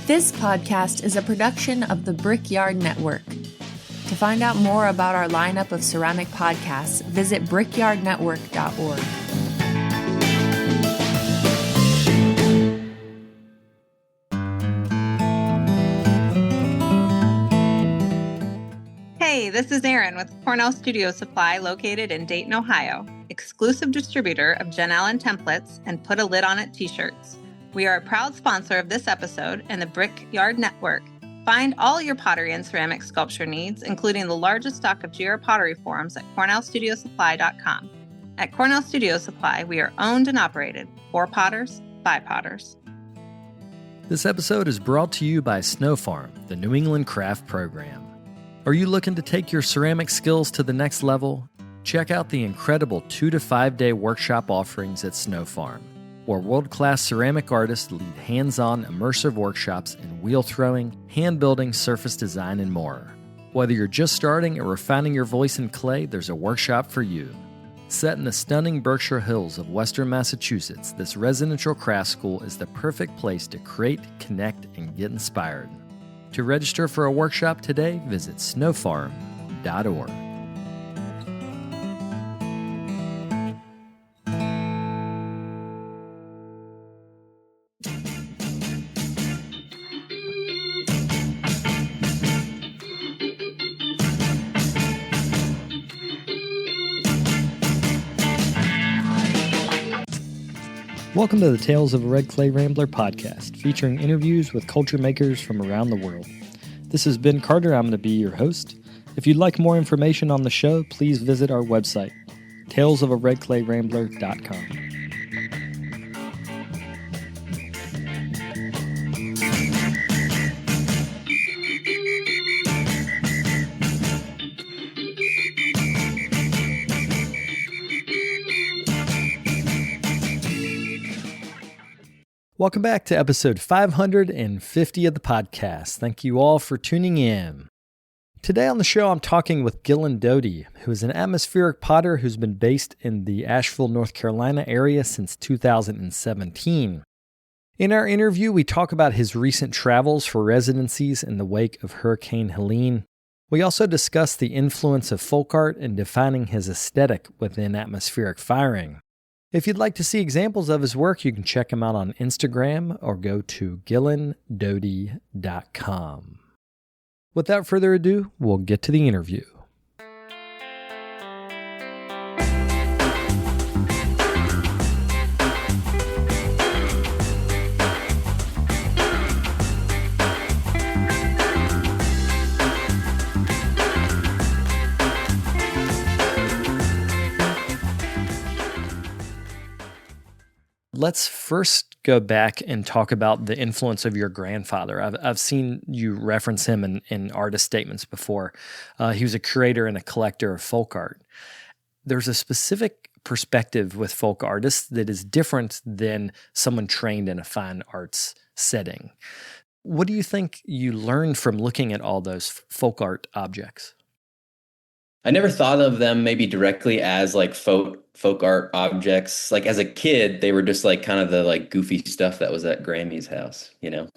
This podcast is a production of the Brickyard Network. To find out more about our lineup of ceramic podcasts, visit brickyardnetwork.org. Hey, this is Erin with Cornell Studio Supply located in Dayton, Ohio, exclusive distributor of Jen Allen templates and Put a Lid on It t-shirts. We are a proud sponsor of this episode and the Brickyard Network. Find all your pottery and ceramic sculpture needs, including the largest stock of GR pottery forms at cornellstudiosupply.com. At Cornell Studio Supply, we are owned and operated for potters, by potters. This episode is brought to you by Snow Farm, the New England Craft Program. Are you looking to take your ceramic skills to the next level? Check out the incredible 2 to 5 day workshop offerings at Snow Farm, where world-class ceramic artists lead hands-on immersive workshops in wheel throwing, hand building, surface design, and more. Whether you're just starting or refining your voice in clay, there's a workshop for you. Set in the stunning Berkshire Hills of Western Massachusetts, this residential craft school is the perfect place to create, connect, and get inspired. To register for a workshop today, visit snowfarm.org. Welcome to the Tales of a Red Clay Rambler podcast, featuring interviews with culture makers from around the world. This is Ben Carter. I'm going to be your host. If you'd like more information on the show, please visit our website, talesofaredclayrambler.com. Welcome back to episode 550 of the podcast. Thank you all for tuning in. Today on the show, I'm talking with Gillan Doty, who is an atmospheric potter who's been based in the Asheville, North Carolina area since 2017. In our interview, we talk about his recent travels for residencies in the wake of Hurricane Helene. We also discuss the influence of folk art in defining his aesthetic within atmospheric firing. If you'd like to see examples of his work, you can check him out on Instagram or go to gillandoty.com. Without further ado, we'll get to the interview. Let's first go back and talk about the influence of your grandfather. I've seen you reference him in artist statements before. He was a curator and a collector of folk art. There's a specific perspective with folk artists that is different than someone trained in a fine arts setting. What do you think you learned from looking at all those folk art objects? I never thought of them maybe directly as like folk art objects. Like as a kid, they were just like kind of the like goofy stuff that was at Grammy's house, you know.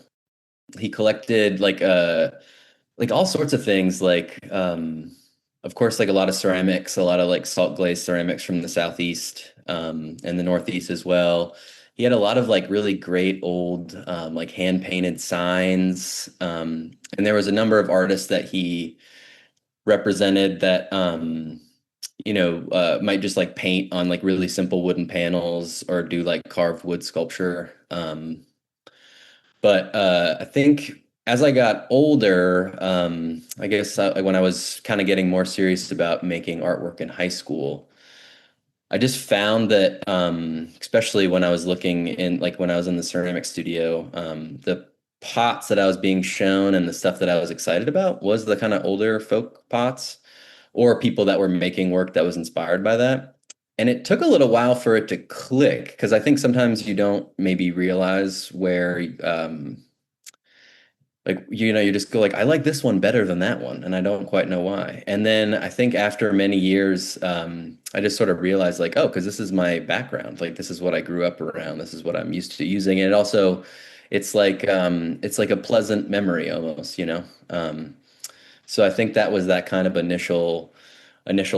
He collected like all sorts of things, like of course like a lot of ceramics, a lot of like salt glazed ceramics from the Southeast and the Northeast as well. He had a lot of like really great old like hand painted signs. And there was a number of artists that he represented that might just like paint on like really simple wooden panels or do like carved wood sculpture. But I think as I got older, I guess when I was kind of getting more serious about making artwork in high school, I just found that especially when I was looking in, like when I was in the ceramic studio, the pots that I was being shown and the stuff that I was excited about was the kind of older folk pots or people that were making work that was inspired by that. And it took a little while for it to click, because I think sometimes you don't maybe realize where like, you just go like, I like this one better than that one, and I don't quite know why. And then I think after many years, I just sort of realized like, oh, because this is my background. Like this is what I grew up around. This is what I'm used to using. And it also, it's like a pleasant memory almost, you know. So I think that was that kind of initial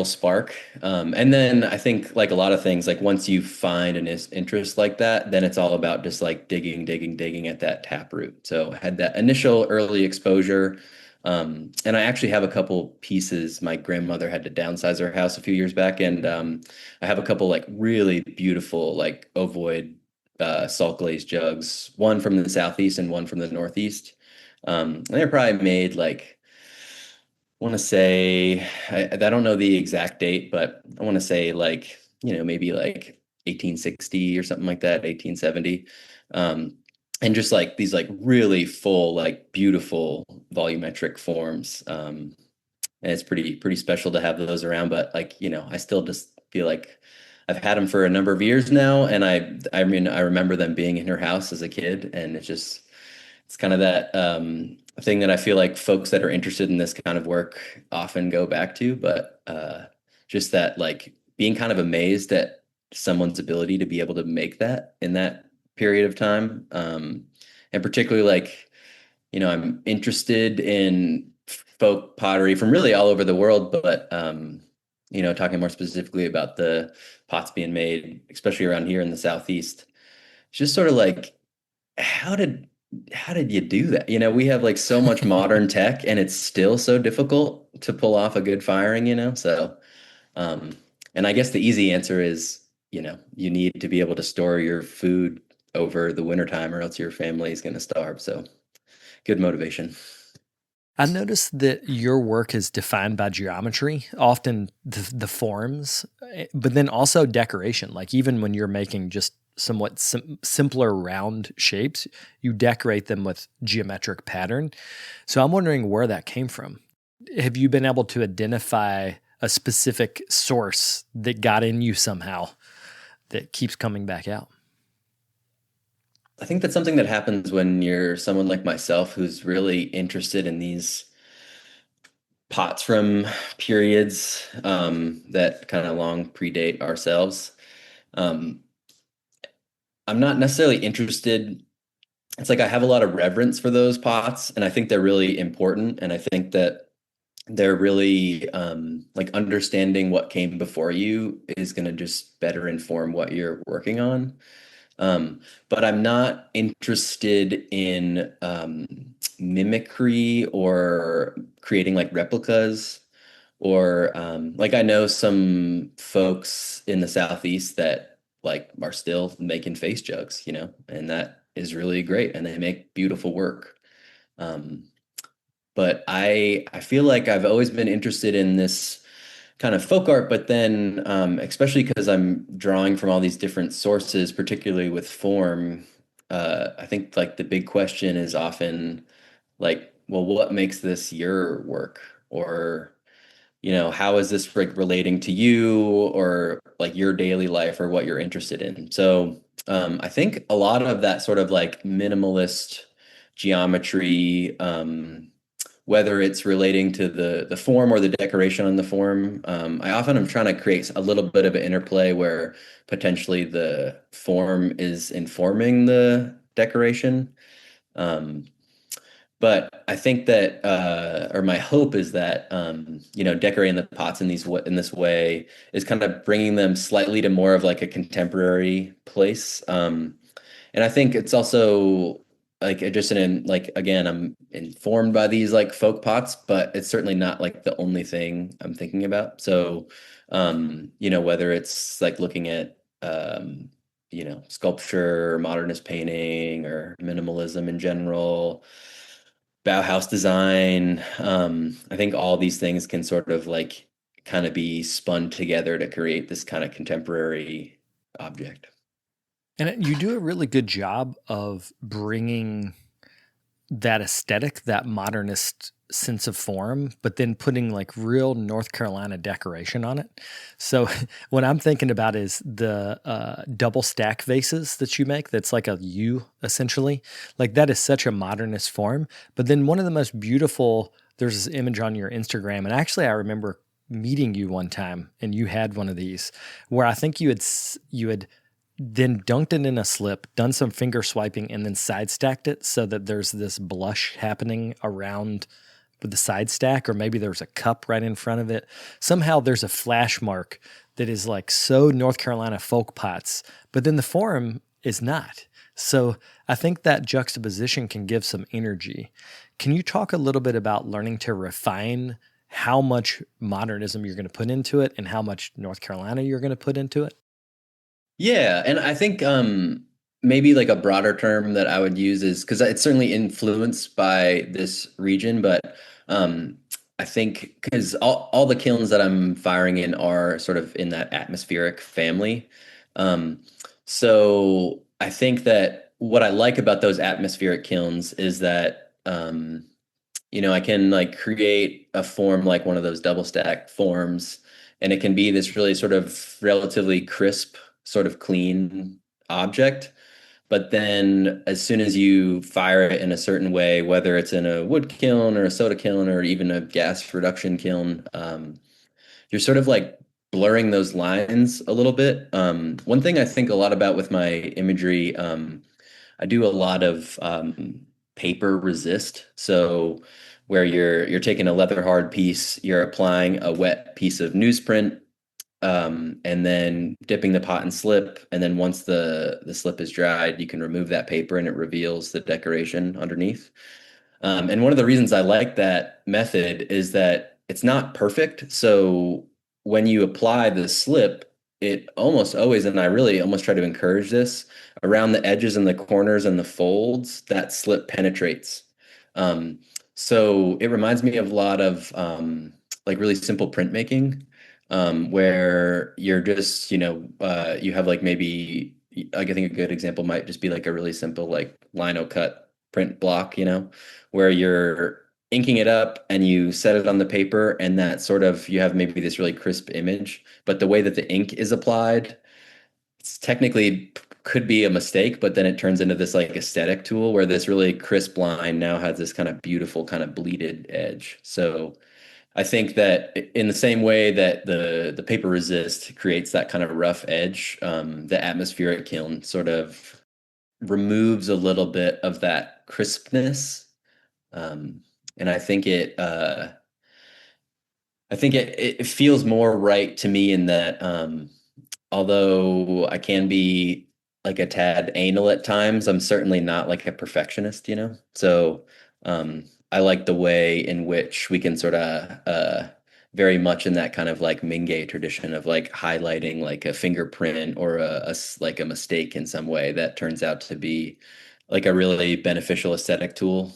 spark. And then I think like a lot of things, like once you find an interest like that, then it's all about just like digging at that taproot. So I had that initial early exposure. And I actually have a couple pieces. My grandmother had to downsize her house a few years back, and I have a couple like really beautiful like ovoid salt glazed jugs, one from the southeast and one from the northeast. And they're probably made like want to say I don't know the exact date, but I want to say like, maybe like 1860 or something like that, 1870. Um, and just like these like really full, like beautiful volumetric forms. And it's pretty special to have those around. But like, I still just feel like I've had them for a number of years now, and I mean I remember them being in her house as a kid, and it's kind of that thing that I feel like folks that are interested in this kind of work often go back to, but just that like being kind of amazed at someone's ability to be able to make that in that period of time. And particularly like, I'm interested in folk pottery from really all over the world, but talking more specifically about the pots being made, especially around here in the Southeast, it's just sort of like, how did how did you do that? We have like so much modern tech, and it's still so difficult to pull off a good firing, So, um, and I guess the easy answer is, you need to be able to store your food over the wintertime, or else your family is going to starve. So, good motivation. I noticed that your work is defined by geometry, often the forms, but then also decoration. Like even when you're making just somewhat simpler round shapes, you decorate them with geometric pattern. So I'm wondering where that came from. Have you been able to identify a specific source that got in you somehow that keeps coming back out? I think that's something that happens when you're someone like myself who's really interested in these pots from periods that kind of long predate ourselves. Um, I'm not necessarily interested. It's like I have a lot of reverence for those pots, and I think they're really important. And I think that they're really like understanding what came before you is going to just better inform what you're working on. But I'm not interested in mimicry or creating like replicas, or like I know some folks in the Southeast that like are still making face jugs, and that is really great, and they make beautiful work. Um, but I feel like I've always been interested in this kind of folk art, but then especially because I'm drawing from all these different sources, particularly with form, I think like the big question is often like, well, what makes this your work? Or, how is this like relating to you, or like your daily life, or what you're interested in? So I think a lot of that sort of like minimalist geometry, whether it's relating to the form or the decoration on the form. I often am trying to create a little bit of an interplay where potentially the form is informing the decoration. Um, but I think that, or my hope is that, decorating the pots in this way is kind of bringing them slightly to more of like a contemporary place. And I think it's also like just like again, I'm informed by these like folk pots, but it's certainly not like the only thing I'm thinking about. So, whether it's like looking at sculpture, modernist painting, or minimalism in general, Bauhaus design, I think all these things can sort of like kind of be spun together to create this kind of contemporary object. And you do a really good job of bringing that aesthetic, that modernist sense of form, but then putting like real North Carolina decoration on it. So what I'm thinking about is the double stack vases that you make. That's like a U essentially. Like that is such a modernist form. But then one of the most beautiful, there's this image on your Instagram. And actually I remember meeting you one time and you had one of these where I think you had then dunked it in a slip, done some finger swiping, and then side stacked it so that there's this blush happening around with the side stack, or maybe there's a cup right in front of it. Somehow there's a flash mark that is like so North Carolina folk pots, but then the form is not. So I think that juxtaposition can give some energy. Can you talk a little bit about learning to refine how much modernism you're going to put into it and how much North Carolina you're going to put into it? Yeah, and I think maybe like a broader term that I would use is because it's certainly influenced by this region, but I think because all the kilns that I'm firing in are sort of in that atmospheric family. Um, so I think that what I like about those atmospheric kilns is that I can like create a form like one of those double stack forms, and it can be this really sort of relatively crisp, sort of clean object. But then as soon as you fire it in a certain way, whether it's in a wood kiln or a soda kiln or even a gas reduction kiln, you're sort of like blurring those lines a little bit. One thing I think a lot about with my imagery, I do a lot of paper resist. So where you're taking a leather hard piece, you're applying a wet piece of newsprint, and then dipping the pot in slip. And then once the slip is dried, you can remove that paper and it reveals the decoration underneath. And one of the reasons I like that method is that it's not perfect. So when you apply the slip, it almost always, and I really almost try to encourage this, around the edges and the corners and the folds, that slip penetrates. So it reminds me of a lot of like really simple printmaking, where you're just, you have like maybe, I think a good example might just be like a really simple like lino cut print block, where you're inking it up and you set it on the paper, and that sort of, you have maybe this really crisp image, but the way that the ink is applied, it's technically could be a mistake, but then it turns into this like aesthetic tool where this really crisp line now has this kind of beautiful kind of bleeded edge. So I think that in the same way that the paper resist creates that kind of rough edge, the atmospheric kiln sort of removes a little bit of that crispness, and I think it feels more right to me in that, although I can be like a tad anal at times, I'm certainly not like a perfectionist. So I like the way in which we can sort of very much in that kind of like Mingei tradition of like highlighting like a fingerprint or like a mistake in some way that turns out to be like a really beneficial aesthetic tool.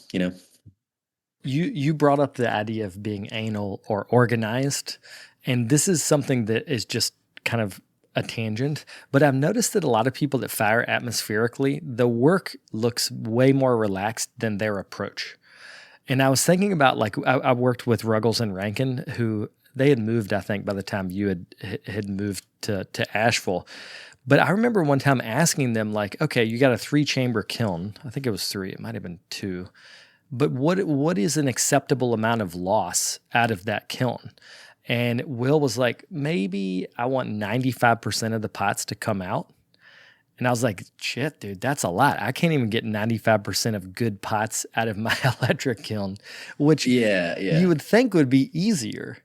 You brought up the idea of being anal or organized, and this is something that is just kind of a tangent, but I've noticed that a lot of people that fire atmospherically, the work looks way more relaxed than their approach. And I was thinking about like I worked with Ruggles and Rankin, who they had moved, I think, by the time you had moved to Asheville. But I remember one time asking them like, okay, you got a 3-chamber kiln. I think it was 3. It might have been 2. But what is an acceptable amount of loss out of that kiln? And Will was like, maybe I want 95% of the pots to come out. And I was like, shit, dude, that's a lot. I can't even get 95% of good pots out of my electric kiln, which you would think would be easier.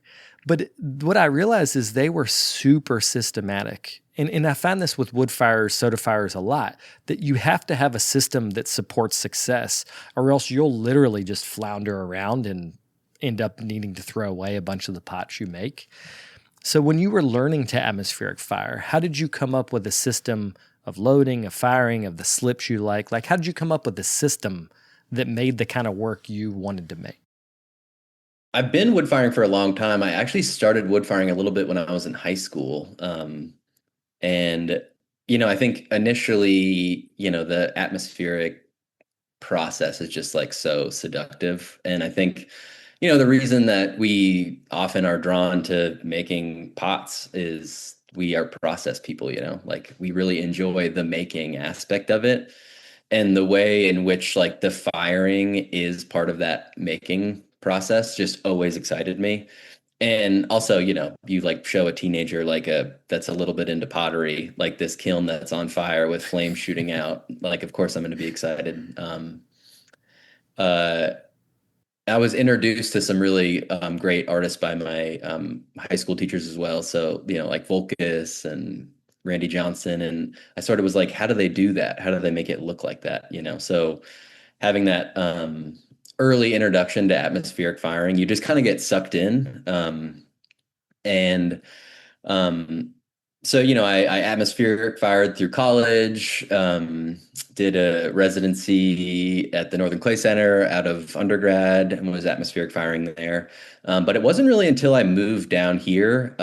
But what I realized is they were super systematic. And I find this with wood fires, soda fires a lot, that you have to have a system that supports success, or else you'll literally just flounder around and end up needing to throw away a bunch of the pots you make. So when you were learning to atmospheric fire, how did you come up with a system of loading, of firing, of the slips you like? Like, how did you come up with a system that made the kind of work you wanted to make? I've been wood firing for a long time. I actually started wood firing a little bit when I was in high school. And I think initially, the atmospheric process is just like so seductive. And I think, the reason that we often are drawn to making pots is we are process people, like we really enjoy the making aspect of it. And the way in which like the firing is part of that making process just always excited me. And also, you like show a teenager like that's a little bit into pottery, like this kiln that's on fire with flames shooting out. Like, of course, I'm going to be excited. Uh, I was introduced to some really great artists by my high school teachers as well. So, like Volkus and Randy Johnson. And I sort of was like, how do they do that? How do they make it look like that? So having that early introduction to atmospheric firing, you just kind of get sucked in. And so, I atmospheric fired through college, did a residency at the Northern Clay Center out of undergrad and was atmospheric firing there. But it wasn't really until I moved down here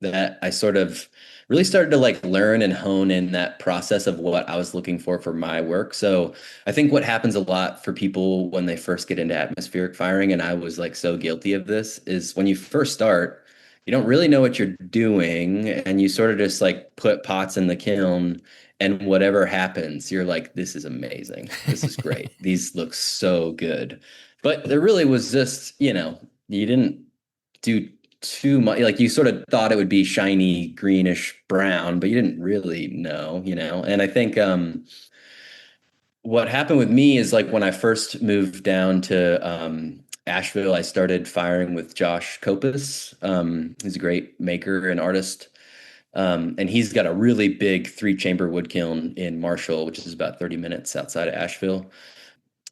that I sort of really started to like learn and hone in that process of what I was looking for my work. So I think what happens a lot for people when they first get into atmospheric firing, and I was like so guilty of this, is when you first start, you don't really know what you're doing, and you sort of just like put pots in the kiln, and whatever happens, you're like, this is amazing. This is great. These look so good. But there really was just, you didn't do too much. Like you sort of thought it would be shiny, greenish brown, but you didn't really know, And I think what happened with me is like when I first moved down to Asheville, I started firing with Josh Kopus. He's a great maker and artist. And he's got a really big 3-chamber wood kiln in Marshall, which is about 30 minutes outside of Asheville.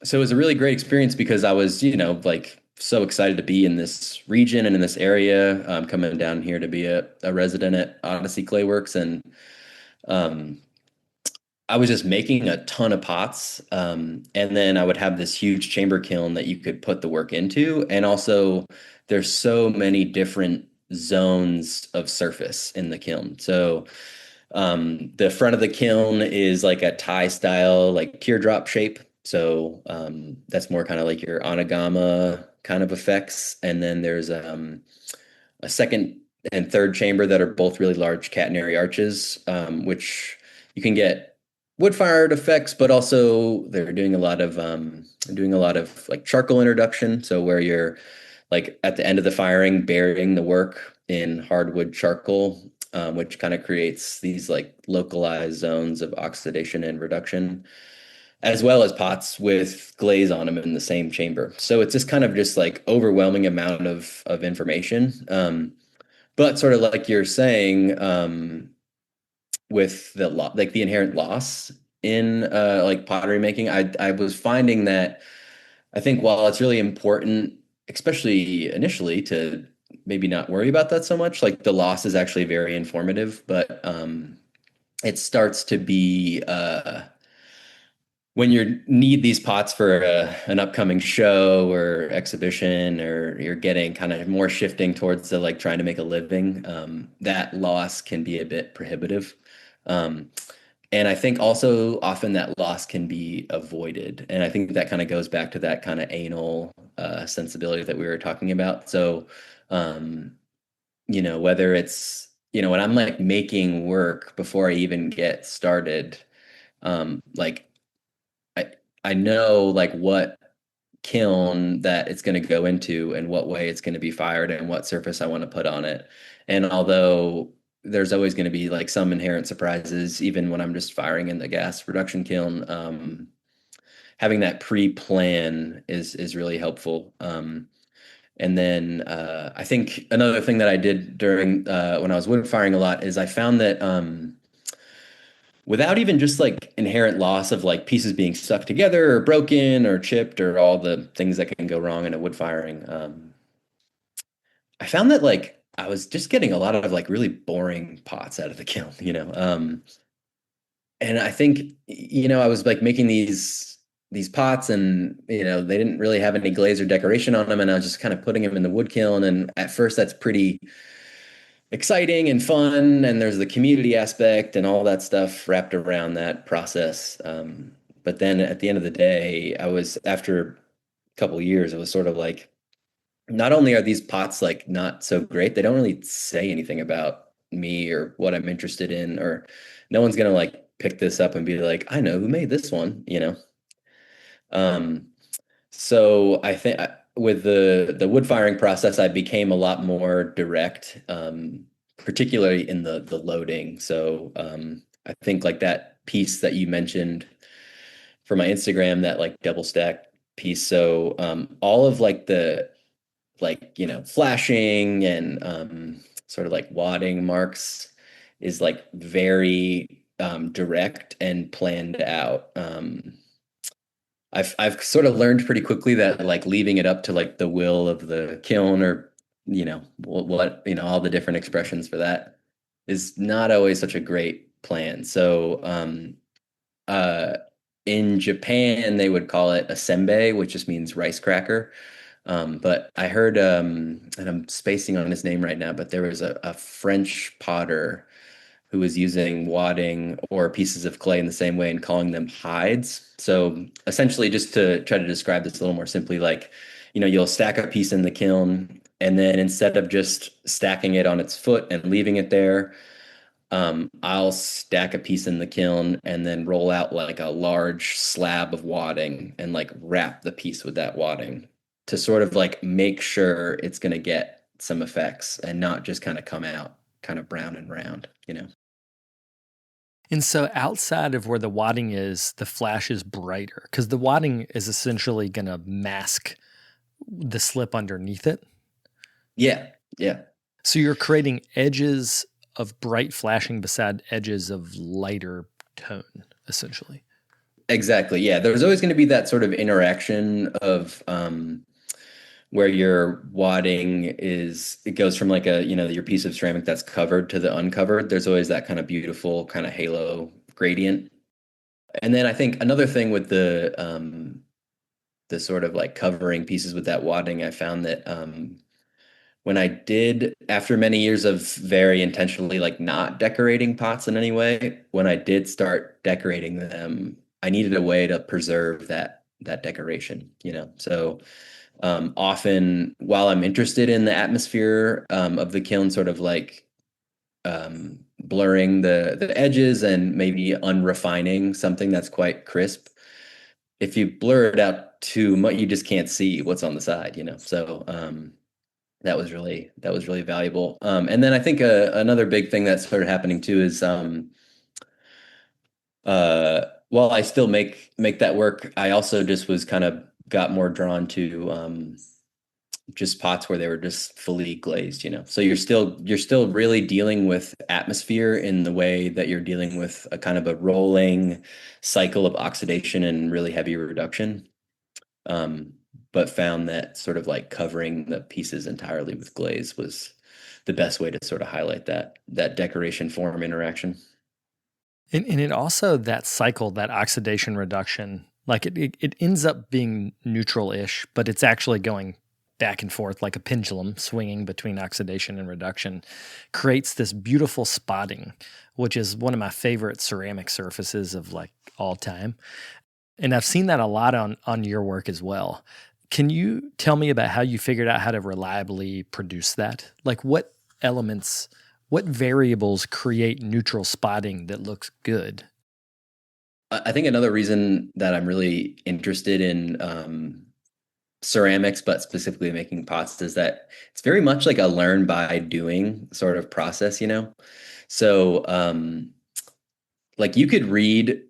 So it was a really great experience because I was, like so excited to be in this region and in this area, coming down here to be a resident at Odyssey Clayworks. And I was just making a ton of pots. And then I would have this huge chamber kiln that you could put the work into. And also there's so many different zones of surface in the kiln. So the front of the kiln is like a tie style, like teardrop shape. So that's more kind of like your onigama kind of effects. And then there's a second and third chamber that are both really large catenary arches, which you can get wood fired effects, but also they're doing a lot of like charcoal introduction. So where you're like at the end of the firing, burying the work in hardwood charcoal, which kind of creates these like localized zones of oxidation and reduction, as well as pots with glaze on them in the same chamber. So it's just kind of just like overwhelming amount of information. But sort of like you're saying, with the like the inherent loss in like pottery making, I was finding that I think while it's really important, especially initially, to maybe not worry about that so much, like the loss is actually very informative, but it starts to be when you need these pots for an upcoming show or exhibition, or you're getting kind of more shifting towards the like trying to make a living, that loss can be a bit prohibitive. And I think also often that loss can be avoided. And I think that kind of goes back to that kind of anal sensibility that we were talking about. So, whether it's, when I'm like making work before I even get started, like I know like what kiln that it's going to go into and what way it's going to be fired and what surface I want to put on it. And although there's always going to be like some inherent surprises, even when I'm just firing in the gas reduction kiln, having that pre-plan is really helpful. And then I think another thing that I did during when I was wood firing a lot is I found that without even just like inherent loss of like pieces being stuck together or broken or chipped or all the things that can go wrong in a wood firing, I found that like I was just getting a lot of like really boring pots out of the kiln, and I think, I was like making these pots, and they didn't really have any glaze or decoration on them, and I was just kind of putting them in the wood kiln. And at first that's pretty exciting and fun, and there's the community aspect and all that stuff wrapped around that process. But then at the end of the day, after a couple of years, it was sort of like, not only are these pots like not so great, they don't really say anything about me or what I'm interested in, or no one's gonna like pick this up and be like, I know who made this one, you know? Um, so I think with the wood firing process, I became a lot more direct, particularly in the loading. So I think like that piece that you mentioned for my Instagram, that like double stack piece. So all of like the flashing and sort of like wadding marks is like very direct and planned out. I've sort of learned pretty quickly that like leaving it up to like the will of the kiln, or all the different expressions for that is not always such a great plan. So uh, in Japan they would call it a senbei, which just means rice cracker. But I heard, and I'm spacing on his name right now, but there was a French potter who was using wadding or pieces of clay in the same way and calling them hides. So essentially, just to try to describe this a little more simply, like, you'll stack a piece in the kiln, and then instead of just stacking it on its foot and leaving it there, I'll stack a piece in the kiln and then roll out like a large slab of wadding and like wrap the piece with that wadding to sort of like make sure it's going to get some effects and not just kind of come out kind of brown and round, you know? And so outside of where the wadding is, the flash is brighter because the wadding is essentially going to mask the slip underneath it. Yeah. Yeah. So you're creating edges of bright flashing beside edges of lighter tone, essentially. Exactly. Yeah. There's always going to be that sort of interaction of, where your wadding it goes from like your piece of ceramic that's covered to the uncovered. There's always that kind of beautiful kind of halo gradient. And then I think another thing with the sort of like covering pieces with that wadding, I found that when I did, after many years of very intentionally like not decorating pots in any way, when I did start decorating them, I needed a way to preserve that decoration, So often, while I'm interested in the atmosphere of the kiln, sort of like blurring the edges and maybe unrefining something that's quite crisp, if you blur it out too much, you just can't see what's on the side, So that was really valuable. And then I think another big thing that started happening too is while I still make that work, I also just was kind of got more drawn to just pots where they were just fully glazed, So you're still really dealing with atmosphere in the way that you're dealing with a kind of a rolling cycle of oxidation and really heavy reduction. But found that sort of like covering the pieces entirely with glaze was the best way to sort of highlight that decoration form interaction. And it also, that cycle, that oxidation reduction, like it ends up being neutral-ish, but it's actually going back and forth like a pendulum swinging between oxidation and reduction, creates this beautiful spotting, which is one of my favorite ceramic surfaces of like all time. And I've seen that a lot on your work as well. Can you tell me about how you figured out how to reliably produce that? Like what variables create neutral spotting that looks good? I think another reason that I'm really interested in ceramics, but specifically making pots, is that it's very much like a learn by doing sort of process, So like you could read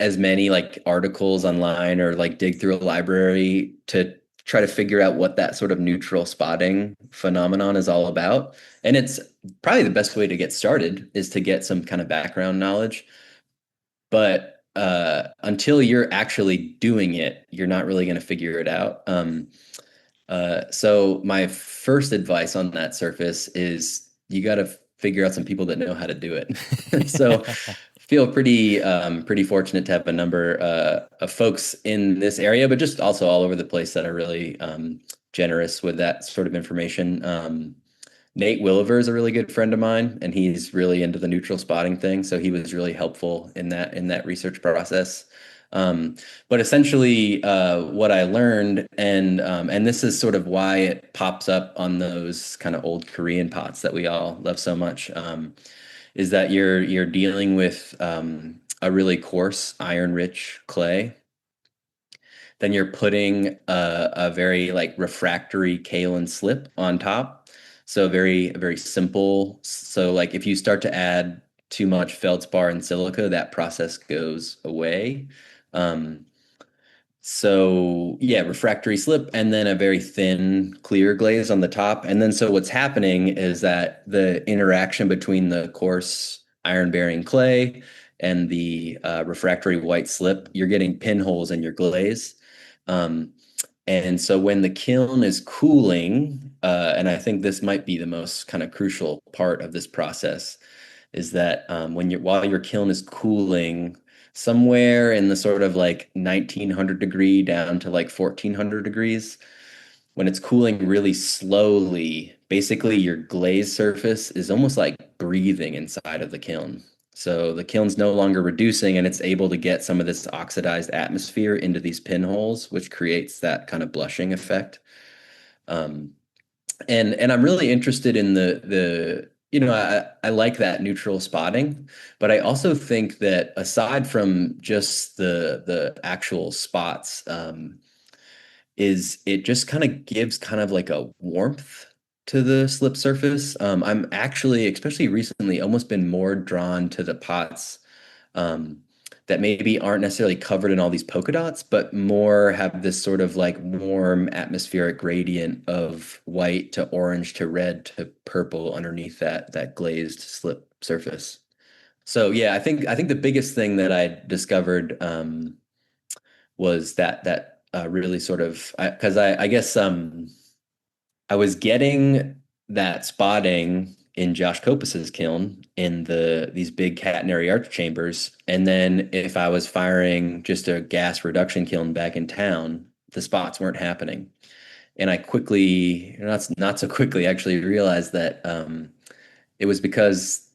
as many like articles online or like dig through a library to try to figure out what that sort of neutral spotting phenomenon is all about. And it's probably the best way to get started is to get some kind of background knowledge. But until you're actually doing it, you're not really going to figure it out. So my first advice on that surface is you got to figure out some people that know how to do it. So feel pretty fortunate to have a number of folks in this area, but just also all over the place that are really generous with that sort of information. Nate Williver is a really good friend of mine, and he's really into the neutral spotting thing. So he was really helpful in that research process. But essentially, what I learned, and this is sort of why it pops up on those kind of old Korean pots that we all love so much, is that you're dealing with a really coarse iron-rich clay. Then you're putting a very like refractory kaolin slip on top. So very, very simple. So like if you start to add too much feldspar and silica, that process goes away. Um, so yeah, refractory slip and then a very thin clear glaze on the top. And then so what's happening is that the interaction between the coarse iron-bearing clay and the refractory white slip, you're getting pinholes in your glaze. Um, and so when the kiln is cooling, and I think this might be the most kind of crucial part of this process, is that while your kiln is cooling somewhere in the sort of like 1900 degree down to like 1400 degrees, when it's cooling really slowly, basically your glaze surface is almost like breathing inside of the kiln. So the kiln's no longer reducing and it's able to get some of this oxidized atmosphere into these pinholes, which creates that kind of blushing effect. Um, and I'm really interested in I like that neutral spotting, but I also think that aside from just the actual spots, is it just kind of gives kind of like a warmth to the slip surface. I'm actually, especially recently, almost been more drawn to the pots um, that maybe aren't necessarily covered in all these polka dots, but more have this sort of like warm atmospheric gradient of white to orange to red to purple underneath that glazed slip surface. So yeah, I think the biggest thing that I discovered was that really sort of because I guess I was getting that spotting in Josh Kopas's kiln in these big catenary arch chambers, and then if I was firing just a gas reduction kiln back in town, the spots weren't happening. And I quickly, not so quickly, actually realized that it was because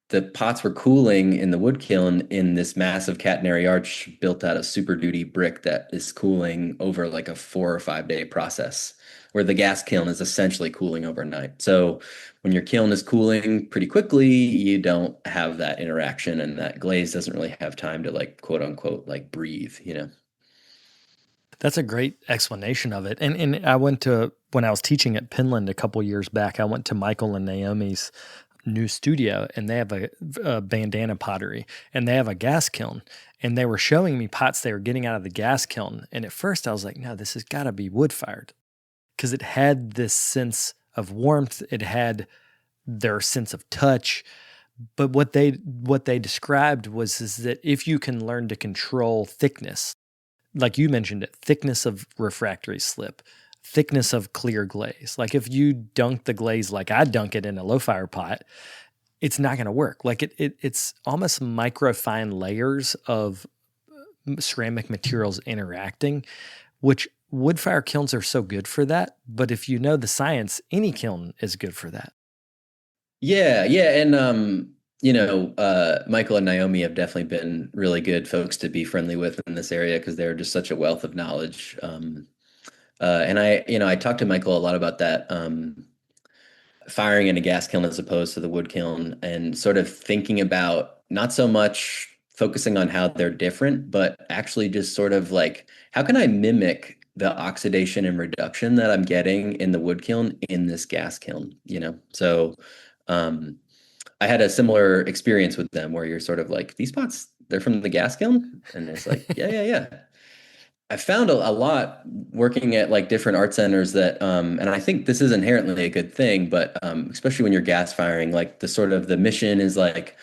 the pots were cooling in the wood kiln in this massive catenary arch built out of Super Duty brick that is cooling over like a 4 or 5 day process, where the gas kiln is essentially cooling overnight. So when your kiln is cooling pretty quickly, you don't have that interaction, and that glaze doesn't really have time to like quote unquote like breathe. That's a great explanation of it. And I went to, when I was teaching at Penland a couple years back, I went to Michael and Naomi's new studio, and they have a bandana pottery, and they have a gas kiln, and they were showing me pots they were getting out of the gas kiln. And at first I was like, no, this has got to be wood fired, because it had this sense of warmth. It had their sense of touch. But what they described is that if you can learn to control thickness, like you mentioned it, thickness of refractory slip, thickness of clear glaze. Like if you dunk the glaze like I dunk it in a low fire pot, it's not going to work. Like it's almost microfine layers of ceramic materials interacting, which wood fire kilns are so good for that. But if you know the science, any kiln is good for that. Yeah, yeah, and Michael and Naomi have definitely been really good folks to be friendly with in this area because they're just such a wealth of knowledge. And I talked to Michael a lot about that, firing in a gas kiln as opposed to the wood kiln, and sort of thinking about not so much focusing on how they're different, but actually just sort of like, how can I mimic the oxidation and reduction that I'm getting in the wood kiln in this gas kiln? So I had a similar experience with them where you're sort of like, these pots, they're from the gas kiln? And it's like, yeah, yeah, yeah. I found a lot working at like different art centers that, and I think this is inherently a good thing, but especially when you're gas firing, like the mission is like,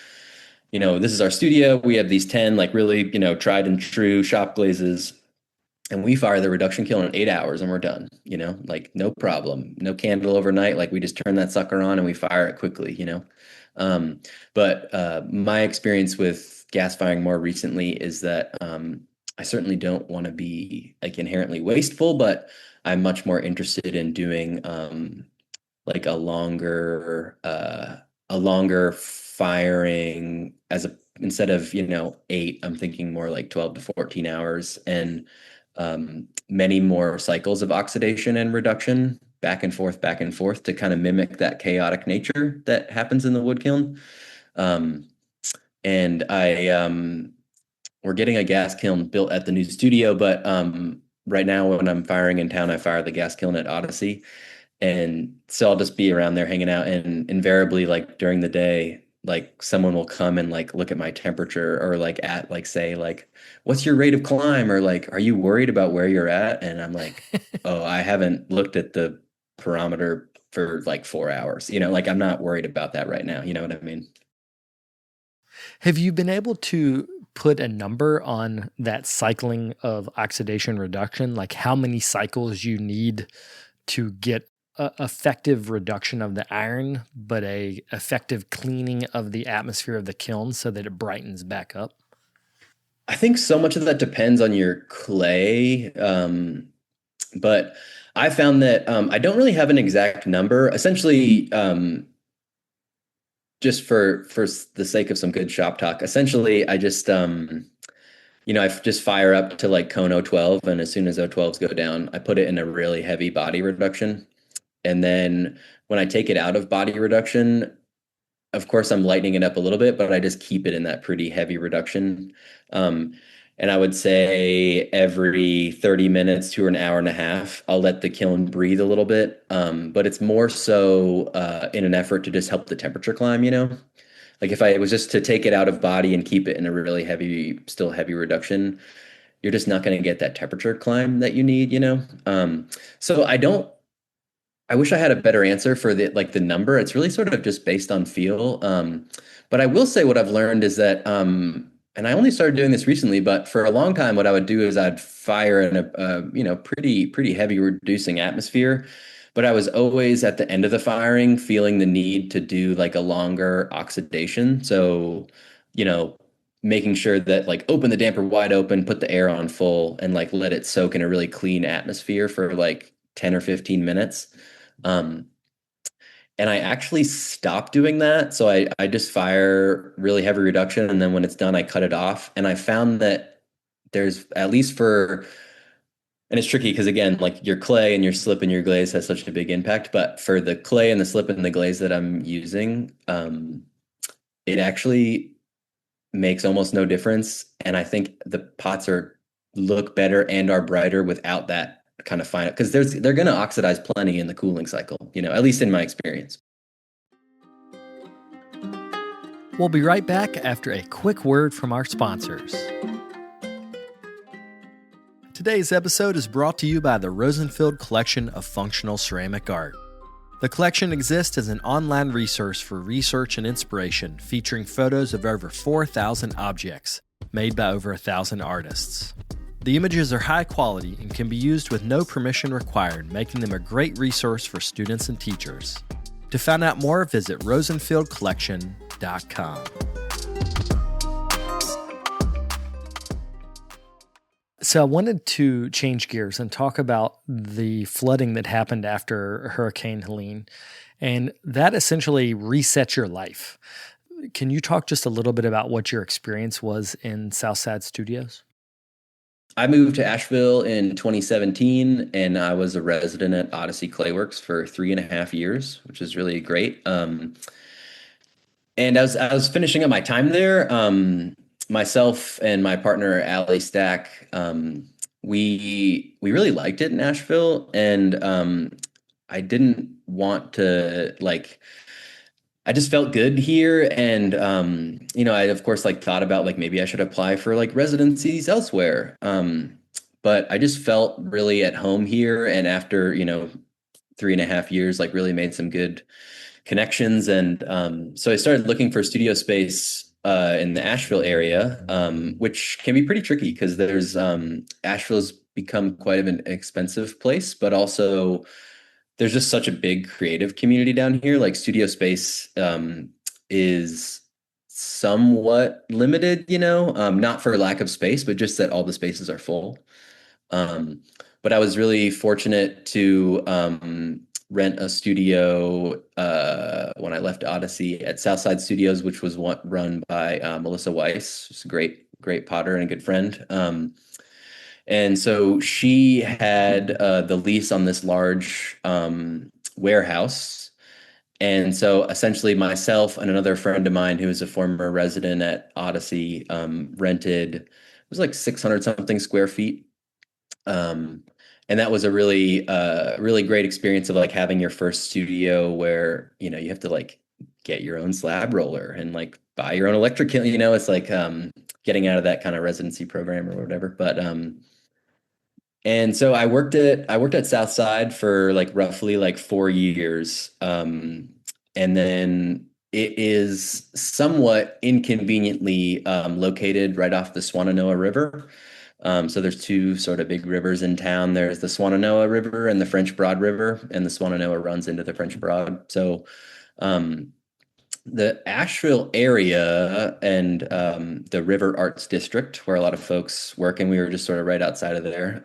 this is our studio. We have these 10 like really, tried and true shop glazes, and we fire the reduction kiln in 8 hours and we're done, like no problem, no candle overnight. Like we just turn that sucker on and we fire it quickly. But my experience with gas firing more recently is that I certainly don't want to be like inherently wasteful, but I'm much more interested in doing like a longer firing as instead of, 8, I'm thinking more like 12 to 14 hours, and many more cycles of oxidation and reduction back and forth to kind of mimic that chaotic nature that happens in the wood kiln. Um, and we're getting a gas kiln built at the new studio, but right now when I'm firing in town, I fire the gas kiln at Odyssey. And so I'll just be around there hanging out, and invariably, like during the day, like someone will come and like look at my temperature, or like at like say like, what's your rate of climb, or like, are you worried about where you're at? And I'm like, oh, I haven't looked at the parameter for like 4 hours. Like I'm not worried about that right now. You know what I mean? Have you been able to put a number on that cycling of oxidation reduction? Like how many cycles you need to get a effective reduction of the iron, but a effective cleaning of the atmosphere of the kiln so that it brightens back up? I think so much of that depends on your clay. But I found that I don't really have an exact number. Essentially, just for the sake of some good shop talk, essentially, I just I just fire up to like cone 012, and as soon as 012s go down, I put it in a really heavy body reduction. And then when I take it out of body reduction, of course, I'm lightening it up a little bit, but I just keep it in that pretty heavy reduction. Um, and I would say every 30 minutes to an hour and a half, I'll let the kiln breathe a little bit. But it's more so in an effort to just help the temperature climb. Like if I was just to take it out of body and keep it in a really heavy, still heavy reduction, you're just not going to get that temperature climb that you need. So I wish I had a better answer for the number. It's really sort of just based on feel. But I will say what I've learned is that, and I only started doing this recently, but for a long time, what I would do is I'd fire in a pretty heavy reducing atmosphere. But I was always at the end of the firing feeling the need to do like a longer oxidation. So, you know, making sure that like open the damper wide open, put the air on full, and like let it soak in a really clean atmosphere for like 10 or 15 minutes. Um, and I actually stopped doing that. So I just fire really heavy reduction. And then when it's done, I cut it off. And I found that there's at least and it's tricky because again, like your clay and your slip and your glaze has such a big impact. But for the clay and the slip and the glaze that I'm using, it actually makes almost no difference. And I think the pots look better and are brighter without that kind of fine, because they're going to oxidize plenty in the cooling cycle, at least in my experience. We'll be right back after a quick word from our sponsors. Today's episode is brought to you by the Rosenfield Collection of Functional Ceramic Art. The collection exists as an online resource for research and inspiration, featuring photos of over 4,000 objects made by over 1,000 artists. The images are high quality and can be used with no permission required, making them a great resource for students and teachers. To find out more, visit rosenfieldcollection.com. So I wanted to change gears and talk about the flooding that happened after Hurricane Helene, and that essentially reset your life. Can you talk just a little bit about what your experience was in Southside Studios? I moved to Asheville in 2017, and I was a resident at Odyssey Clayworks for 3.5 years, which is really great. And as I was finishing up my time there, myself and my partner Allie Stack, we really liked it in Asheville, and I didn't want to I just felt good here. And, I, of course, thought about maybe I should apply for residencies elsewhere. But I just felt really at home here. And after, 3.5 years, really made some good connections. And so I started looking for studio space in the Asheville area, which can be pretty tricky because Asheville's become quite an expensive place, but also there's just such a big creative community down here. Studio space is somewhat limited, not for lack of space, but just that all the spaces are full. But I was really fortunate to rent a studio when I left Odyssey at Southside Studios, which was run by Melissa Weiss, who's a great potter and a good friend. And so she had the lease on this large warehouse. And so essentially myself and another friend of mine who was a former resident at Odyssey rented, it was like 600 something square feet. And that was a really great experience of like having your first studio where, you have to like get your own slab roller and like buy your own electric, it's like getting out of that kind of residency program or whatever. But and so I worked at Southside for like roughly like 4 years. And then it is somewhat inconveniently located right off the Swannanoa River. So there's two sort of big rivers in town. There's the Swannanoa River and the French Broad River, and the Swannanoa runs into the French Broad. So um, the Asheville area and the River Arts District, where a lot of folks work, and we were just sort of right outside of there.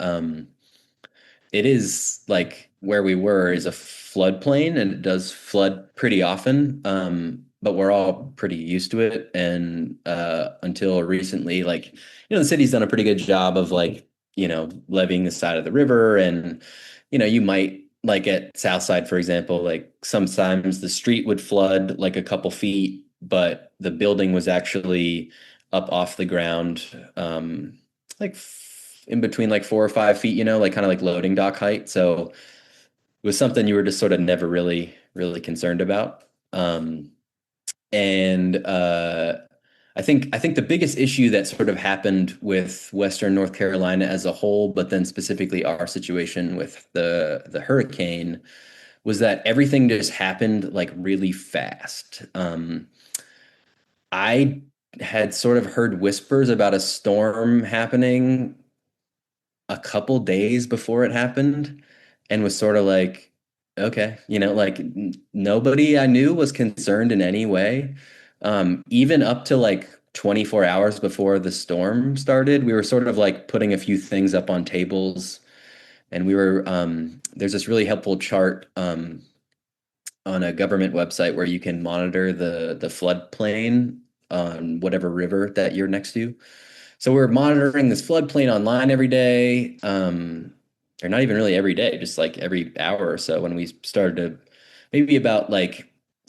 It is like where we were is a floodplain, and it does flood pretty often. But we're all pretty used to it. And until recently, like, the city's done a pretty good job of like, leveeing the side of the river. And, you might like at Southside, for example, like sometimes the street would flood like a couple feet, but the building was actually up off the ground, like in between like 4 or 5 feet, like kind of like loading dock height. So it was something you were just sort of never really concerned about. And I think the biggest issue that sort of happened with Western North Carolina as a whole, but then specifically our situation with the hurricane, was that everything just happened like really fast. I had sort of heard whispers about a storm happening a couple days before it happened, and was sort of like, okay, like nobody I knew was concerned in any way. Even up to like 24 hours before the storm started, we were sort of like putting a few things up on tables, and there's this really helpful chart on a government website where you can monitor the floodplain on whatever river that you're next to. So we're monitoring this floodplain online every day, or not even really every day, just like every hour or so. When we started to, maybe about like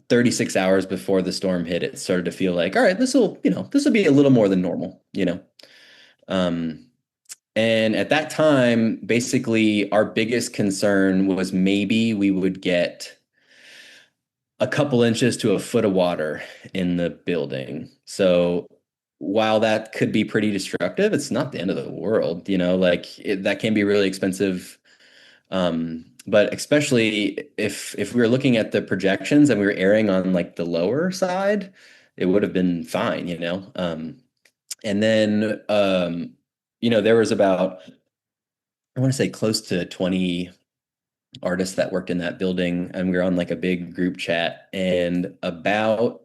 36 hours before the storm hit, it started to feel like, all right, this will be a little more than normal. And at that time, basically our biggest concern was maybe we would get a couple inches to a foot of water in the building. So while that could be pretty destructive, it's not the end of the world, like that can be really expensive. But especially if we were looking at the projections and we were erring on like the lower side, it would have been fine. And then, there was about, I want to say close to 20 artists that worked in that building, and we were on like a big group chat, and about,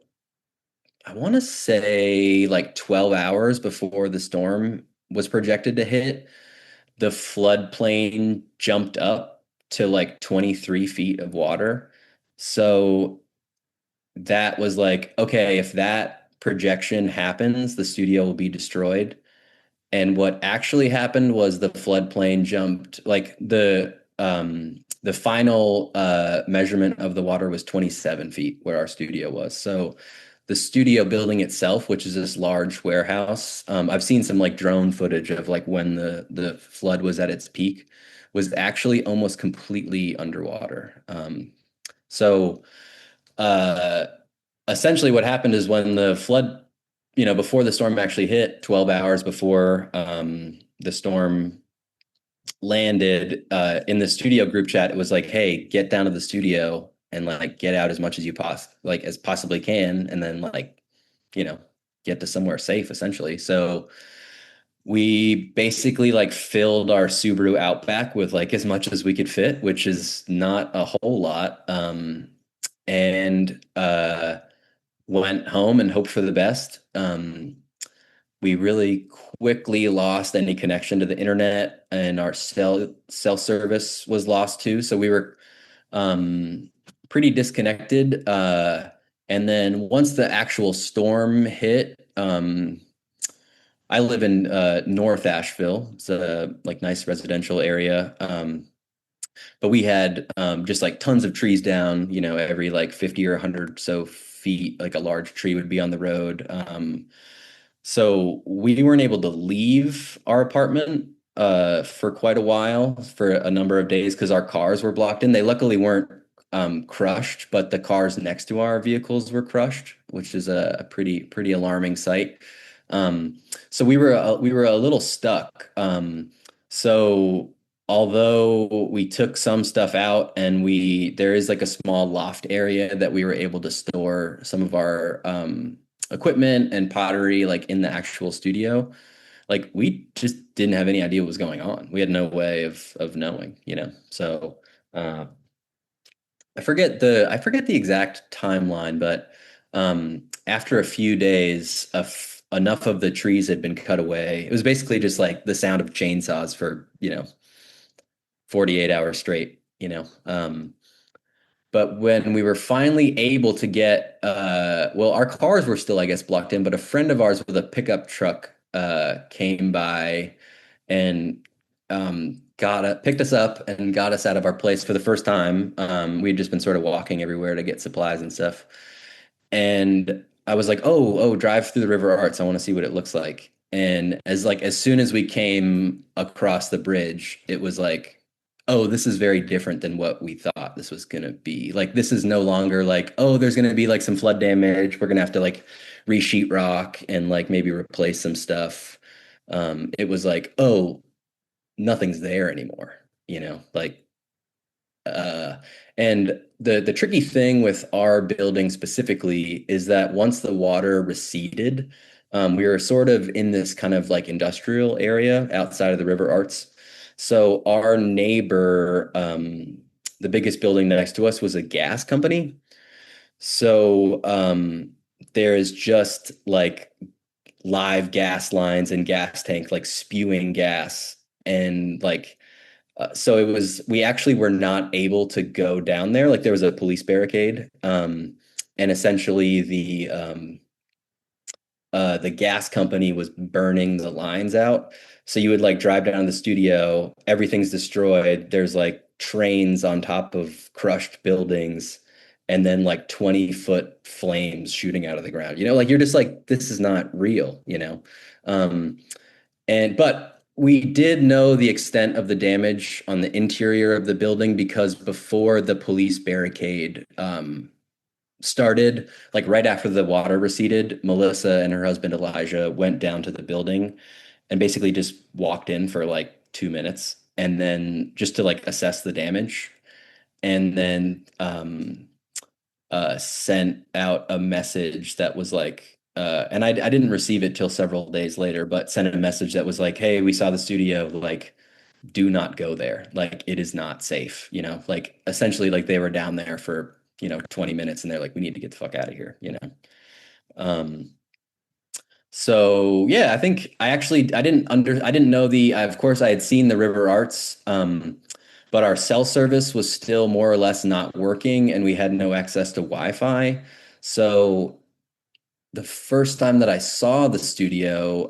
I want to say like 12 hours before the storm was projected to hit, the floodplain jumped up to like 23 feet of water. So that was like, okay, if that projection happens, the studio will be destroyed. And what actually happened was the floodplain jumped, like the final measurement of the water was 27 feet where our studio was. So the studio building itself, which is this large warehouse, I've seen some like drone footage of like when the flood was at its peak, was actually almost completely underwater. So uh, essentially what happened is when the flood, before the storm actually hit, 12 hours before the storm landed, in the studio group chat, it was like, hey, get down to the studio and like get out as much as you as possibly can, and then like, get to somewhere safe, essentially. So we basically like filled our Subaru Outback with like as much as we could fit, which is not a whole lot. And went home and hoped for the best. We really quickly lost any connection to the internet, and our cell service was lost too. So we were pretty disconnected. And then once the actual storm hit, I live in North Asheville. It's a like nice residential area. But we had just like tons of trees down, every like 50 or 100 so feet, like a large tree would be on the road. So we weren't able to leave our apartment for quite a while, for a number of days, because our cars were blocked in. They luckily weren't crushed, but the cars next to our vehicles were crushed, which is a pretty alarming sight. So we were a little stuck. So although we took some stuff out, and there is like a small loft area that we were able to store some of our equipment and pottery, like in the actual studio. Like we just didn't have any idea what was going on. We had no way of knowing, So uh I forget the exact timeline, but after a few days, enough of the trees had been cut away. It was basically just like the sound of chainsaws for 48 hours straight. But when we were finally able to get, well, our cars were still, I guess, blocked in, but a friend of ours with a pickup truck came by and picked us up and got us out of our place for the first time. We had just been sort of walking everywhere to get supplies and stuff. And I was like, oh, drive through the River Arts. I want to see what it looks like. And as soon as we came across the bridge, it was like, oh, this is very different than what we thought this was going to be. Like, this is no longer like, oh, there's going to be like some flood damage. We're going to have to like re-sheet rock and like maybe replace some stuff. It was like, oh, nothing's there anymore, like, uh, and the tricky thing with our building specifically is that once the water receded, we were sort of in this kind of like industrial area outside of the River Arts. So our neighbor, the biggest building next to us, was a gas company. So there is just like live gas lines and gas tank like spewing gas, and like so we actually were not able to go down there. Like there was a police barricade, and essentially the gas company was burning the lines out. So you would like drive down to the studio, everything's destroyed. There's like trains on top of crushed buildings, and then like 20-foot flames shooting out of the ground. Like you're just like, this is not real, Um, but we did know the extent of the damage on the interior of the building, because before the police barricade started, like right after the water receded, Melissa and her husband Elijah went down to the building and basically just walked in for like 2 minutes, and then just to like assess the damage, and then sent out a message that was like, and I didn't receive it till several days later, but sent a message that was like, hey, we saw the studio, like, do not go there. Like, it is not safe, like essentially like they were down there for, 20 minutes, and they're like, we need to get the fuck out of here. Um, so yeah, I think I didn't know of course I had seen the River Arts, but our cell service was still more or less not working, and we had no access to Wi-Fi. So the first time that I saw the studio,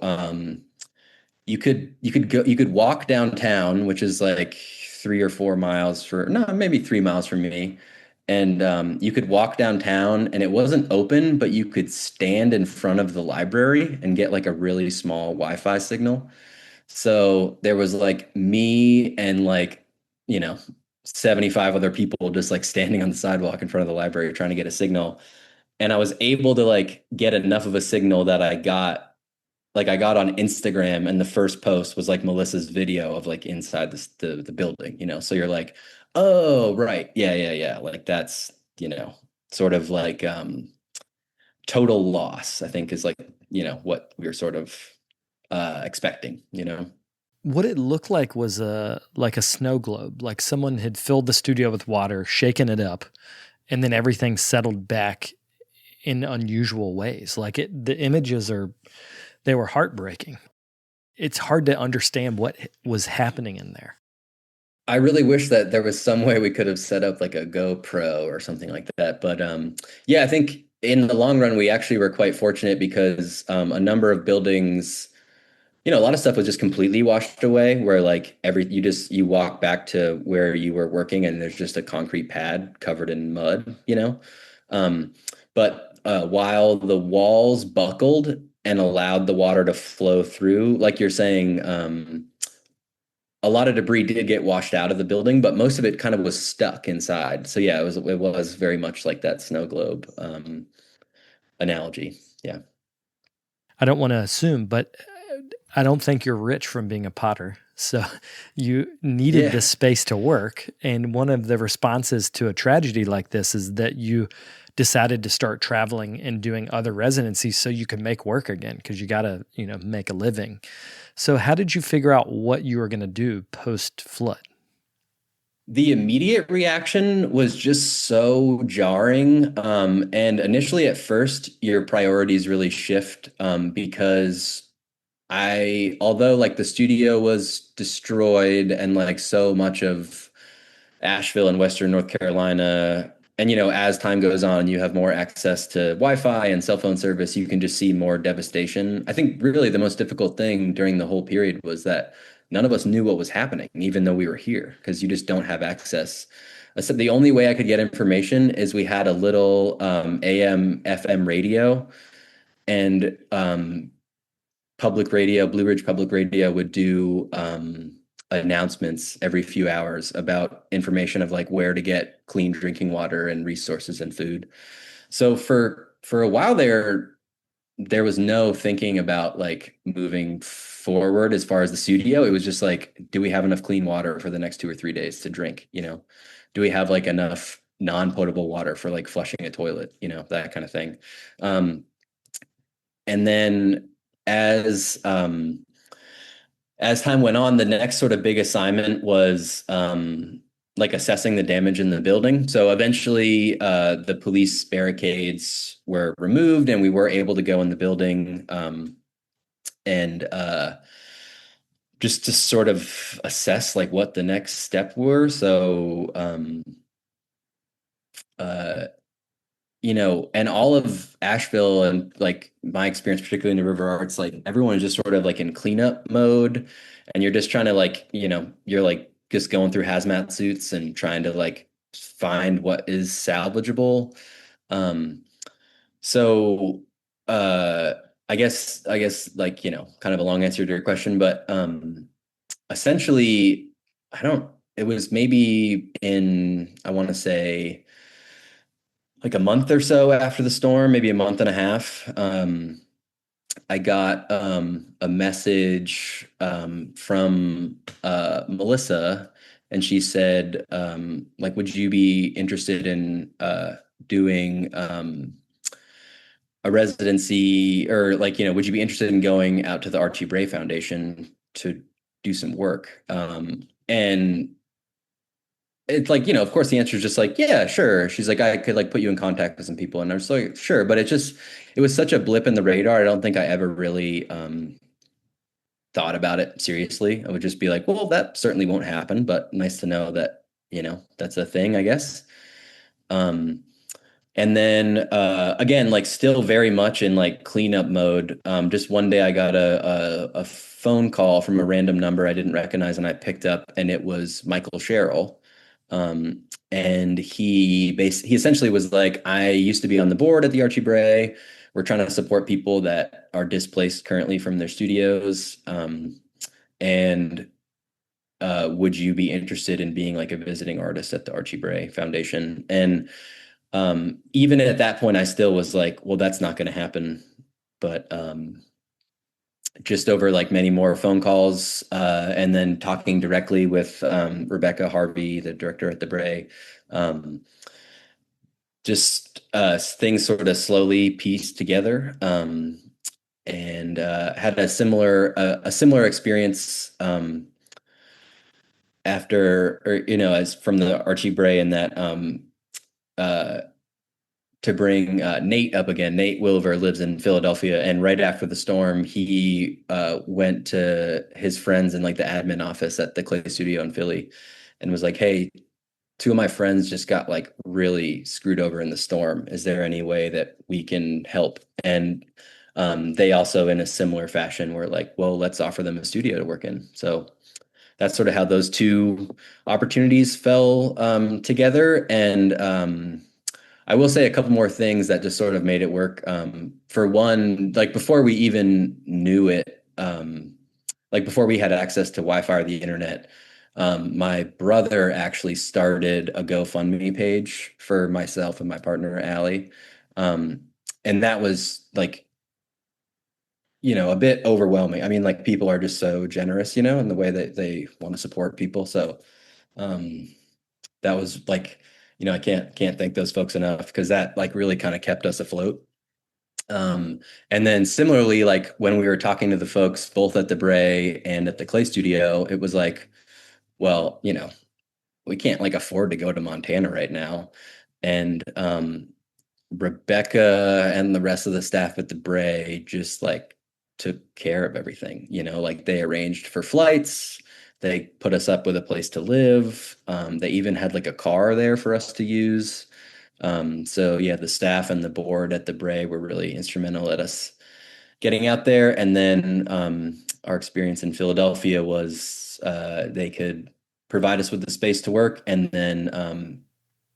you could walk downtown, which is like 3 or 4 miles no, maybe 3 miles from me. And you could walk downtown, and it wasn't open, but you could stand in front of the library and get like a really small Wi-Fi signal. So there was like me and like, you know, 75 other people just like standing on the sidewalk in front of the library trying to get a signal. And I was able to like get enough of a signal that I got on Instagram, and the first post was like Melissa's video of like inside the building, So you're like, oh, right. Yeah, yeah, yeah. Like that's, sort of like total loss, I think, is like, what we were sort of expecting. What it looked like was like a snow globe, like someone had filled the studio with water, shaken it up, and then everything settled back in unusual ways. Like the images they were heartbreaking. It's hard to understand what was happening in there. I really wish that there was some way we could have set up like a GoPro or something like that. But yeah, I think in the long run, we actually were quite fortunate because a number of buildings, a lot of stuff was just completely washed away where like you walk back to where you were working and there's just a concrete pad covered in mud. Um, but while the walls buckled and allowed the water to flow through, like you're saying, a lot of debris did get washed out of the building, but most of it kind of was stuck inside. So yeah, it was very much like that snow globe analogy. Yeah. I don't want to assume, but I don't think you're rich from being a potter. So you needed Yeah. this space to work. And one of the responses to a tragedy like this is that you decided to start traveling and doing other residencies so you could make work again because you got to, make a living. So how did you figure out what you were going to do post flood? The immediate reaction was just so jarring. And initially, at first, your priorities really shift because although like the studio was destroyed and like so much of Asheville and Western North Carolina. And, as time goes on, you have more access to Wi-Fi and cell phone service. You can just see more devastation. I think really the most difficult thing during the whole period was that none of us knew what was happening, even though we were here, because you just don't have access. So the only way I could get information is we had a little AM, FM radio, and public radio, Blue Ridge Public Radio would do announcements every few hours about information of like where to get clean drinking water and resources and food. So for a while there was no thinking about like moving forward as far as the studio. It was just like, do we have enough clean water for the next 2 or 3 days to drink? Do we have like enough non-potable water for like flushing a toilet? That kind of thing. And then as time went on, the next sort of big assignment was like assessing the damage in the building. So eventually, the police barricades were removed, and we were able to go in the building and just to sort of assess like what the next step were. So uh, and all of Asheville and like my experience, particularly in the River Arts, like everyone is just sort of like in cleanup mode, and you're just trying to like, you're like just going through hazmat suits and trying to like find what is salvageable. Um, so uh, I guess like, kind of a long answer to your question, but essentially, it was maybe I want to say like a month or so after the storm, maybe a month and a half, I got a message from Melissa, and she said, like, would you be interested in doing a residency, or like, would you be interested in going out to the Archie Bray Foundation to do some work? And it's like, of course the answer is just like, yeah, sure. She's like, I could like put you in contact with some people. And I was like, sure. But it was such a blip in the radar. I don't think I ever really thought about it seriously. I would just be like, well, that certainly won't happen, but nice to know that, that's a thing, I guess. And then again, like still very much in like cleanup mode. Just one day I got a phone call from a random number I didn't recognize, and I picked up, and it was Michael Sherrill. And he essentially was like, I used to be on the board at the Archie Bray. We're trying to support people that are displaced currently from their studios. And would you be interested in being like a visiting artist at the Archie Bray Foundation? And even at that point, I still was like, well, that's not going to happen. But just over like many more phone calls, and then talking directly with Rebecca Harvey, the director at the Bray, just things sort of slowly pieced together, and had a similar experience after, or as from the Archie Bray, and that to bring Nate up again. Nate Wilver lives in Philadelphia, and right after the storm, he went to his friends in like the admin office at the Clay Studio in Philly, and was like, hey, two of my friends just got like really screwed over in the storm. Is there any way that we can help? And they also, in a similar fashion, were like, well, let's offer them a studio to work in. So that's sort of how those two opportunities fell together. And I will say a couple more things that just sort of made it work. For one, like before we even knew it, like before we had access to Wi-Fi or the internet, my brother actually started a GoFundMe page for myself and my partner, Allie. Um, and that was like, a bit overwhelming. I mean, like people are just so generous, in the way that they want to support people. So um, that was like, I can't thank those folks enough because that like really kind of kept us afloat. And then similarly, like when we were talking to the folks both at the Bray and at the Clay Studio, it was like, well, we can't like afford to go to Montana right now. And Rebecca and the rest of the staff at the Bray just like took care of everything, like they arranged for flights, they put us up with a place to live. They even had like a car there for us to use. So yeah, the staff and the board at the Bray were really instrumental at us getting out there. And then our experience in Philadelphia was they could provide us with the space to work. And then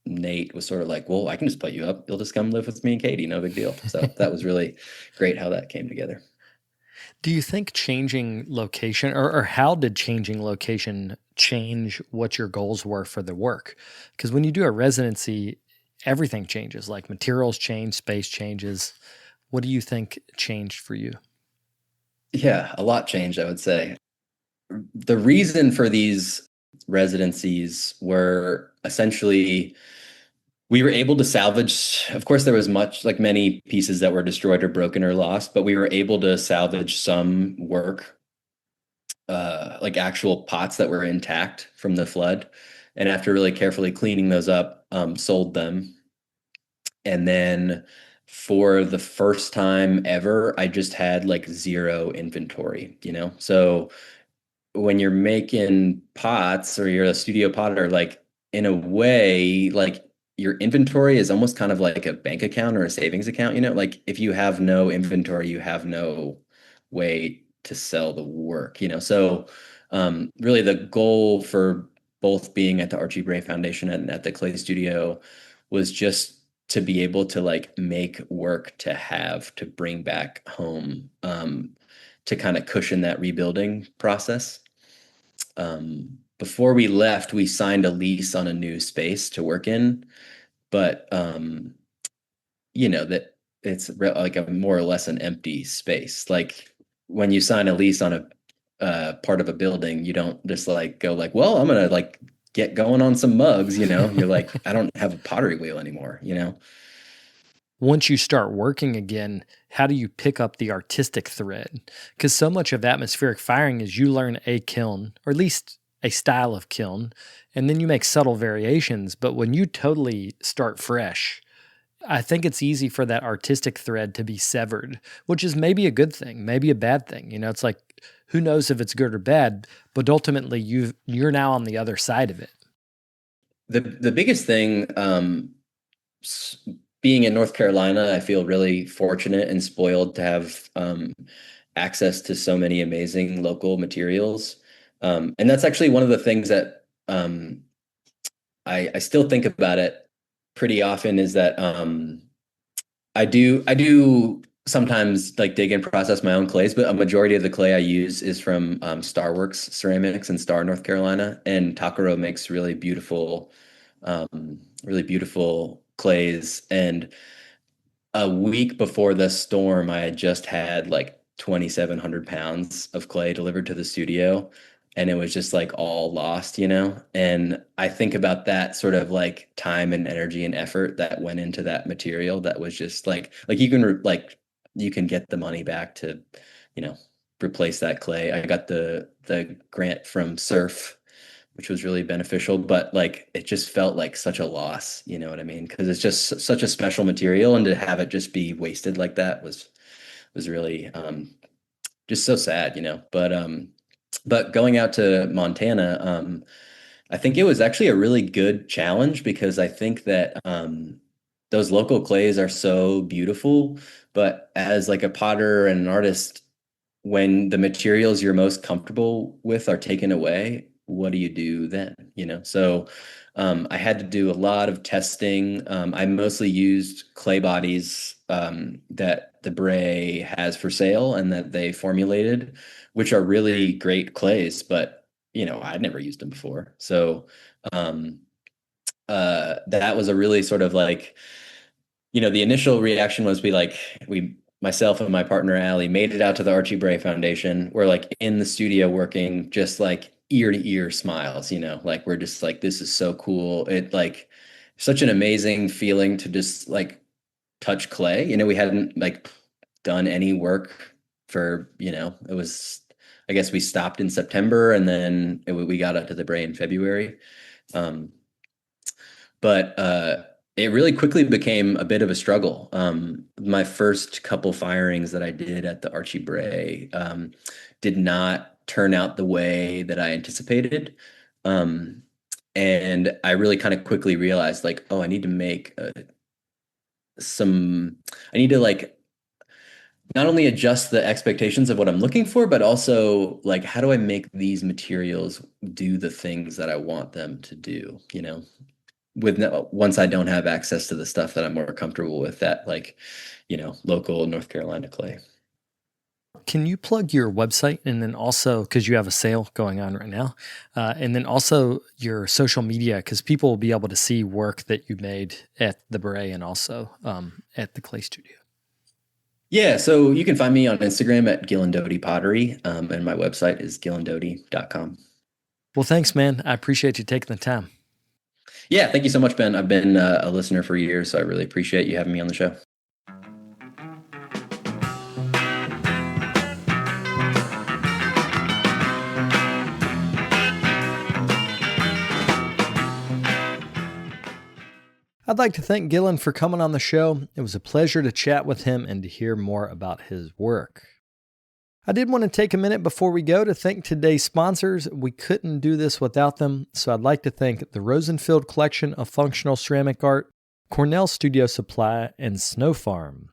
Nate was sort of like, well, I can just put you up. You'll just come live with me and Katie. No big deal. So that was really great how that came together. Do you think changing location or how did changing location change what your goals were for the work? Because when you do a residency, everything changes, like materials change, space changes. What do you think changed for you? Yeah, a lot changed, I would say. The reason for these residencies were essentially we were able to salvage, of course, there was many pieces that were destroyed or broken or lost, but we were able to salvage some work, like actual pots that were intact from the flood. And after really carefully cleaning those up, sold them. And then for the first time ever, I just had like zero inventory, So when you're making pots or you're a studio potter, like in a way, like your inventory is almost kind of like a bank account or a savings account, like if you have no inventory, you have no way to sell the work, So really the goal for both being at the Archie Bray Foundation and at the Clay Studio was just to be able to like make work to have to bring back home, to kind of cushion that rebuilding process. Before we left, we signed a lease on a new space to work in, but that it's like a more or less an empty space. Like when you sign a lease on a part of a building, you don't just like go like, well, I'm gonna like get going on some mugs, You're like, I don't have a pottery wheel anymore. Once you start working again, how do you pick up the artistic thread? Because so much of atmospheric firing is you learn a kiln, or at least a style of kiln, and then you make subtle variations. But when you totally start fresh, I think it's easy for that artistic thread to be severed, which is maybe a good thing, maybe a bad thing. It's like, who knows if it's good or bad, but ultimately you're now on the other side of it. The biggest thing, being in North Carolina, I feel really fortunate and spoiled to have access to so many amazing local materials. And that's actually one of the things that I still think about it pretty often is that I do sometimes like dig and process my own clays, but a majority of the clay I use is from Starworks Ceramics in Star, North Carolina, and Takaro makes really beautiful clays. And a week before the storm, I had just had like 2,700 pounds of clay delivered to the studio. And it was just like all lost, And I think about that sort of like time and energy and effort that went into that material that was just like you can get the money back to, you know, replace that clay. I got the grant from Surf, which was really beneficial, but like it just felt like such a loss, you know what I mean? Because it's just such a special material, and to have it just be wasted like that was really just so sad, But going out to Montana, I think it was actually a really good challenge because I think that those local clays are so beautiful, but as like a potter and an artist, when the materials you're most comfortable with are taken away, what do you do then? So I had to do a lot of testing. I mostly used clay bodies that the Bray has for sale and that they formulated, which are really great clays, but I'd never used them before. So um, that was a really sort of like, the initial reaction was myself and my partner Allie made it out to the Archie Bray Foundation. We're like in the studio working, just like ear to ear smiles, like we're just like, this is so cool. It like such an amazing feeling to just like touch clay. We hadn't like done any work for, it was, I guess we stopped in September and then we got up to the Bray in February. But it really quickly became a bit of a struggle. My first couple firings that I did at the Archie Bray did not turn out the way that I anticipated. And I really kind of quickly realized like, oh, I need to make I need to like not only adjust the expectations of what I'm looking for, but also like, how do I make these materials do the things that I want them to do, once I don't have access to the stuff that I'm more comfortable with, that like, local North Carolina clay. Can you plug your website and then also, because you have a sale going on right now, and then also your social media, because people will be able to see work that you made at the Bray and also at the Clay Studio? Yeah, so you can find me on Instagram at Gillan Doty Pottery, and my website is gillandoty.com. Well, thanks, man. I appreciate you taking the time. Yeah, thank you so much, Ben. I've been a listener for years, so I really appreciate you having me on the show. I'd like to thank Gillan for coming on the show. It was a pleasure to chat with him and to hear more about his work. I did want to take a minute before we go to thank today's sponsors. We couldn't do this without them, so I'd like to thank the Rosenfield Collection of Functional Ceramic Art, Cornell Studio Supply, and Snow Farm.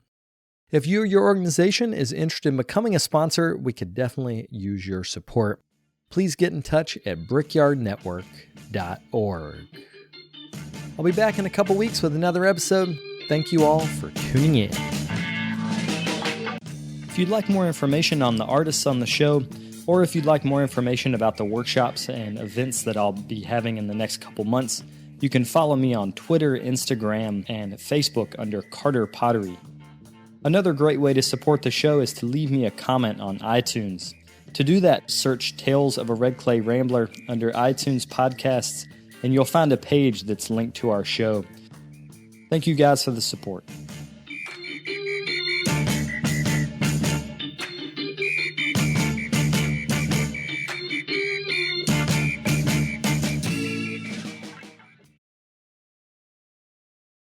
If you or your organization is interested in becoming a sponsor, we could definitely use your support. Please get in touch at brickyardnetwork.org. I'll be back in a couple weeks with another episode. Thank you all for tuning in. If you'd like more information on the artists on the show, or if you'd like more information about the workshops and events that I'll be having in the next couple months, you can follow me on Twitter, Instagram, and Facebook under Carter Pottery. Another great way to support the show is to leave me a comment on iTunes. To do that, search Tales of a Red Clay Rambler under iTunes Podcasts, and you'll find a page that's linked to our show. Thank you guys for the support.